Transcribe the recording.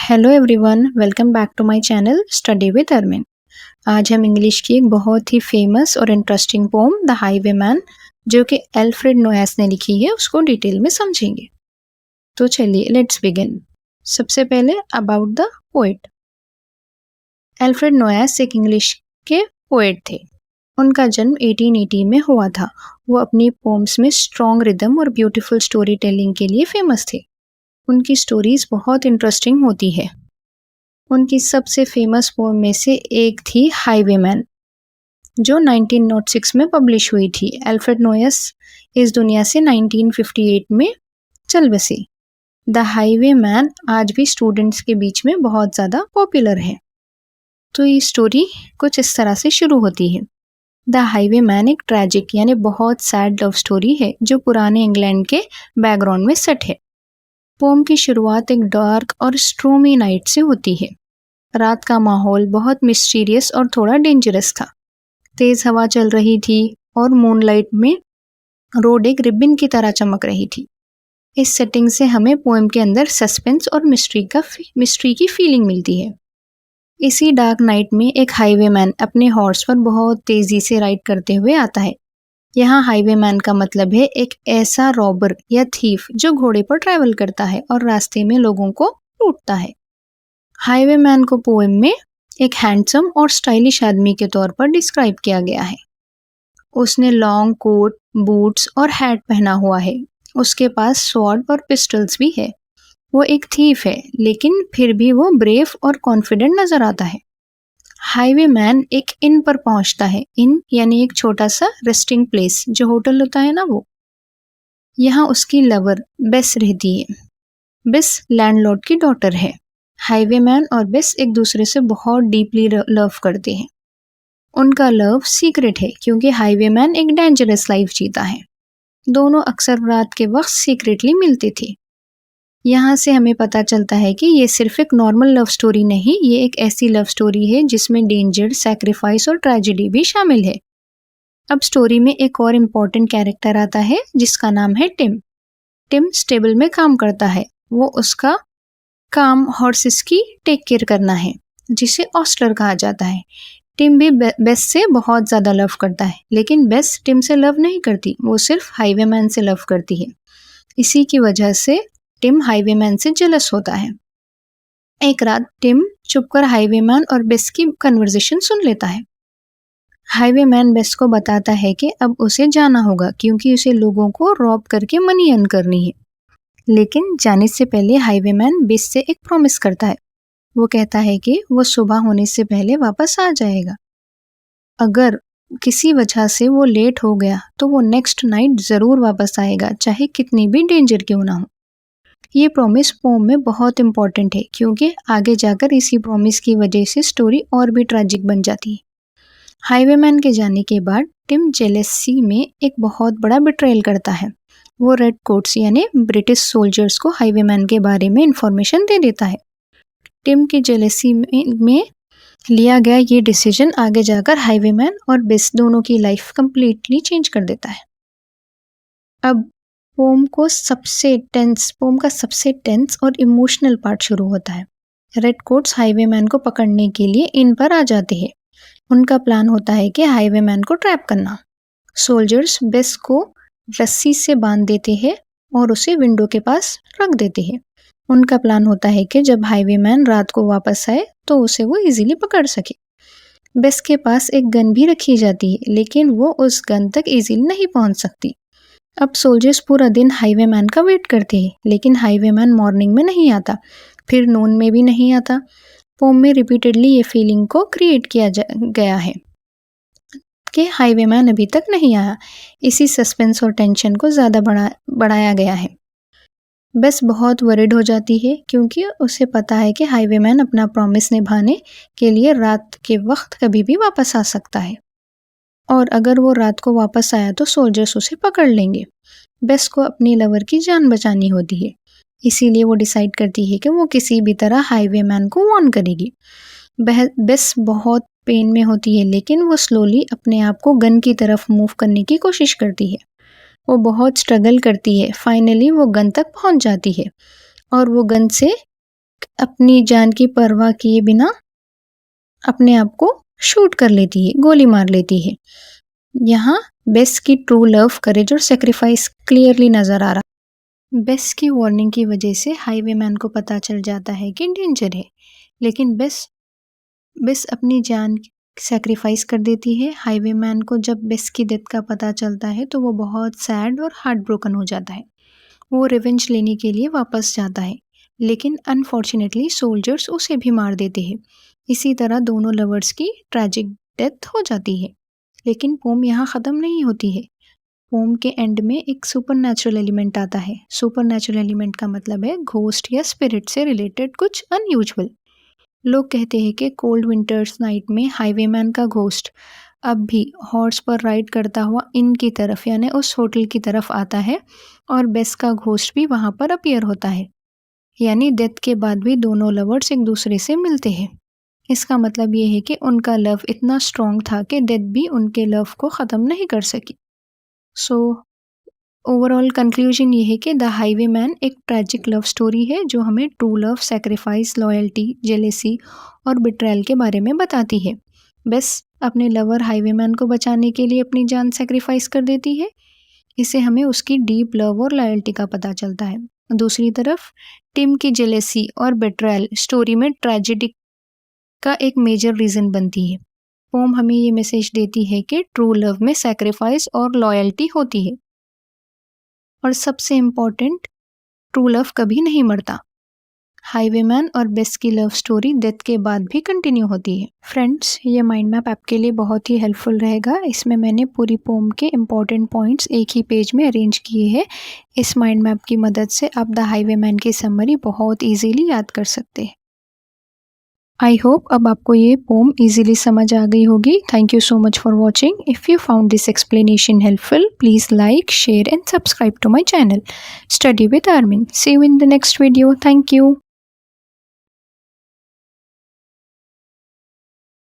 Hello everyone, welcome back to my channel study with Armin. आज हम English की एक बहुत ही फेमस और इंटरेस्टिंग पोम द हाईवेमैन जो कि एल्फ्रेड नोएस ने लिखी है उसको डिटेल में समझेंगे। तो चलिए लेट्स बिगिन। सबसे पहले about the poet. Alfred Noyce एक इंग्लिश के पोएट थे। उनका जन्म 1880 में हुआ था। वो अपनी पोम्स में स्ट्रॉन्ग रिदम और ब्यूटीफुल स्टोरी टेलिंग के लिए फेमस थे। उनकी स्टोरीज बहुत इंटरेस्टिंग होती है। उनकी सबसे फेमस पोम में से एक थी हाईवेमैन, जो 1906 में पब्लिश हुई थी। एल्फ्रेड नोएस इस दुनिया से 1958 में चल बसे। द हाईवेमैन आज भी स्टूडेंट्स के बीच में बहुत ज़्यादा पॉपुलर है। तो ये स्टोरी कुछ इस तरह से शुरू होती है। द हाईवेमैन एक ट्रैजिक यानी बहुत सैड लव स्टोरी है जो पुराने इंग्लैंड के बैकग्राउंड में सेट है। पोम की शुरुआत एक डार्क और स्ट्रोमी नाइट से होती है। रात का माहौल बहुत मिस्टीरियस और थोड़ा डेंजरस था। तेज हवा चल रही थी और मूनलाइट में रोड एक रिबन की तरह चमक रही थी। इस सेटिंग से हमें पोएम के अंदर सस्पेंस और मिस्ट्री की फीलिंग मिलती है। इसी डार्क नाइट में एक हाईवेमैन अपने हॉर्स पर बहुत तेजी से राइड करते हुए आता है। यहाँ हाईवेमैन का मतलब है एक ऐसा रॉबर या थीफ जो घोड़े पर ट्रैवल करता है और रास्ते में लोगों को लूटता है। हाईवेमैन को पोएम में एक हैंडसम और स्टाइलिश आदमी के तौर पर डिस्क्राइब किया गया है। उसने लॉन्ग कोट, बूट्स और हैट पहना हुआ है। उसके पास स्वॉर्ड और पिस्टल्स भी है। वो एक थीफ है, लेकिन फिर भी वो ब्रेव और कॉन्फिडेंट नजर आता है। हाईवेमैन एक इन पर पहुंचता है। इन यानी एक छोटा सा रेस्टिंग प्लेस, जो होटल होता है ना वो। यहाँ उसकी लवर बेस रहती है। बेस लैंडलॉर्ड की डॉटर है। हाईवेमैन और बेस एक दूसरे से बहुत डीपली लव करते हैं। उनका लव सीक्रेट है क्योंकि हाईवेमैन एक डेंजरस लाइफ जीता है। दोनों अक्सर रात के वक्त सीक्रेटली मिलते थे। यहाँ से हमें पता चलता है कि ये सिर्फ एक नॉर्मल लव स्टोरी नहीं, ये एक ऐसी लव स्टोरी है जिसमें डेंजर, सैक्रिफाइस और ट्रेजेडी भी शामिल है। अब स्टोरी में एक और इम्पोर्टेंट कैरेक्टर आता है जिसका नाम है टिम। टिम स्टेबल में काम करता है। वो उसका काम हॉर्सेस की टेक केयर करना है, जिसे ऑस्टलर कहा जाता है। टिम भी बेस से बहुत ज़्यादा लव करता है, लेकिन बेस टिम से लव नहीं करती, वो सिर्फ हाईवेमैन से लव करती है। इसी की वजह से टिम हाईवेमैन से जेलस होता है। एक रात टिम चुपकर हाईवेमैन और बेस की कन्वर्सेशन सुन लेता है। हाईवेमैन बेस को बताता है कि अब उसे जाना होगा क्योंकि उसे लोगों को रॉब करके मनी अर्न करनी है। लेकिन जाने से पहले हाईवेमैन बेस से एक प्रॉमिस करता है। वो कहता है कि वो सुबह होने से पहले वापस आ जाएगा। अगर किसी वजह से वो लेट हो गया तो वो नेक्स्ट नाइट ज़रूर वापस आएगा, चाहे कितनी भी डेंजर क्यों ना हो। ये प्रॉमिस पोम में बहुत इंपॉर्टेंट है क्योंकि आगे जाकर इसी प्रॉमिस की वजह से स्टोरी और भी ट्रैजिक बन जाती है। हाईवेमैन के जाने के बाद टिम जेलेसी में एक बहुत बड़ा बिट्रेयल करता है। वो रेड कोट्स यानी ब्रिटिश सोल्जर्स को हाईवेमैन के बारे में इंफॉर्मेशन दे देता है। टिम की जेलेसी में लिया गया ये डिसीजन आगे जाकर हाईवेमैन और बेस दोनों की लाइफ कंप्लीटली चेंज कर देता है। अब पोम का सबसे टेंस और इमोशनल पार्ट शुरू होता है। रेड कोट्स हाईवेमैन को पकड़ने के लिए इन पर आ जाते हैं। उनका प्लान होता है कि हाईवेमैन को ट्रैप करना। सोल्जर्स बेस को रस्सी से बांध देते हैं और उसे विंडो के पास रख देते हैं। उनका प्लान होता है कि जब हाईवेमैन रात को वापस आए तो उसे वो इजीली पकड़ सके। बेस के पास एक गन भी रखी जाती है, लेकिन वो उस गन तक इजीली नहीं पहुंच सकती। अब सोल्जर्स पूरा दिन हाईवेमैन का वेट करते हैं, लेकिन हाईवेमैन मॉर्निंग में नहीं आता, फिर नून में भी नहीं आता। पोम में रिपीटेडली ये फीलिंग को क्रिएट किया गया है कि हाईवेमैन अभी तक नहीं आया। इसी सस्पेंस और टेंशन को ज़्यादा बढ़ाया गया है। बेस बहुत वरिड हो जाती है क्योंकि उसे पता है कि हाईवेमैन अपना प्रॉमिस निभाने के लिए रात के वक्त कभी भी वापस आ सकता है, और अगर वो रात को वापस आया तो सोल्जर्स उसे पकड़ लेंगे। बेस को अपनी लवर की जान बचानी होती है, इसीलिए वो डिसाइड करती है कि वो किसी भी तरह हाईवेमैन को वार्न करेगी। बेस बहुत पेन में होती है, लेकिन वो स्लोली अपने आप को गन की तरफ मूव करने की कोशिश करती है। वो बहुत स्ट्रगल करती है। फाइनली वो गन तक पहुंच जाती है और वो गन से अपनी जान की परवाह किए बिना अपने आप को शूट कर लेती है, गोली मार लेती है। यहाँ बेस की ट्रू लव, करेज और सैक्रिफाइस क्लियरली नजर आ रहा। बेस की वार्निंग की वजह से हाईवेमैन को पता चल जाता है कि डेंजर है, लेकिन बेस बेस अपनी जान सैक्रिफाइस कर देती है। हाईवेमैन को जब बेस की डेथ का पता चलता है तो वो बहुत सैड और हार्ट ब्रोकन हो जाता है। वो रिवेंज लेने के लिए वापस जाता है, लेकिन अनफॉर्चुनेटली सोल्जर्स उसे भी मार देते हैं। इसी तरह दोनों लवर्स की ट्रैजिक डेथ हो जाती है। लेकिन पोम यहाँ ख़त्म नहीं होती है। पोम के एंड में एक सुपरनैचुरल एलिमेंट आता है। सुपरनैचुरल एलिमेंट का मतलब है घोस्ट या स्पिरिट से रिलेटेड कुछ अनयूजुअल। लोग कहते हैं कि कोल्ड विंटर्स नाइट में हाईवेमैन का घोस्ट अब भी हॉर्स पर राइड करता हुआ इन की तरफ यानी उस होटल की तरफ आता है, और बेस का घोस्ट भी वहाँ पर अपीयर होता है। यानी डेथ के बाद भी दोनों लवर्स एक दूसरे से मिलते हैं। इसका मतलब ये है कि उनका लव इतना स्ट्रॉन्ग था कि डेथ भी उनके लव को ख़त्म नहीं कर सकी। सो ओवरऑल कंक्लूजन ये है कि द हाईवेमैन एक ट्रैजिक लव स्टोरी है जो हमें true love, sacrifice, loyalty, jealousy और बिट्रेयल के बारे में बताती है। बेस अपने लवर हाईवेमैन को बचाने के लिए अपनी जान सैक्रिफाइस कर देती है। इससे हमें उसकी डीप लव और लॉयल्टी का पता चलता है। दूसरी तरफ टिम की जेलेसी और बिट्रेयल स्टोरी में ट्रेजेडी का एक मेजर रीज़न बनती है। पोम हमें ये मैसेज देती है कि ट्रू लव में सैक्रिफाइस और लॉयल्टी होती है, और सबसे इम्पॉर्टेंट, ट्रू लव कभी नहीं मरता। हाईवेमैन और बेस की लव स्टोरी डेथ के बाद भी कंटिन्यू होती है। फ्रेंड्स, ये माइंड मैप आपके लिए बहुत ही हेल्पफुल रहेगा। इसमें मैंने पूरी पोम के इम्पॉर्टेंट पॉइंट्स एक ही पेज में अरेंज किए हैं। इस माइंड मैप की मदद से आप द हाईवेमैन की समरी बहुत ईजीली याद कर सकते हैं। आई होप अब आपको ये पोम इजीली समझ आ गई होगी। Thank you so much for watching. If you found this explanation helpful, please like, share and subscribe to my channel. Study with Armin. See you in the next video. Thank you.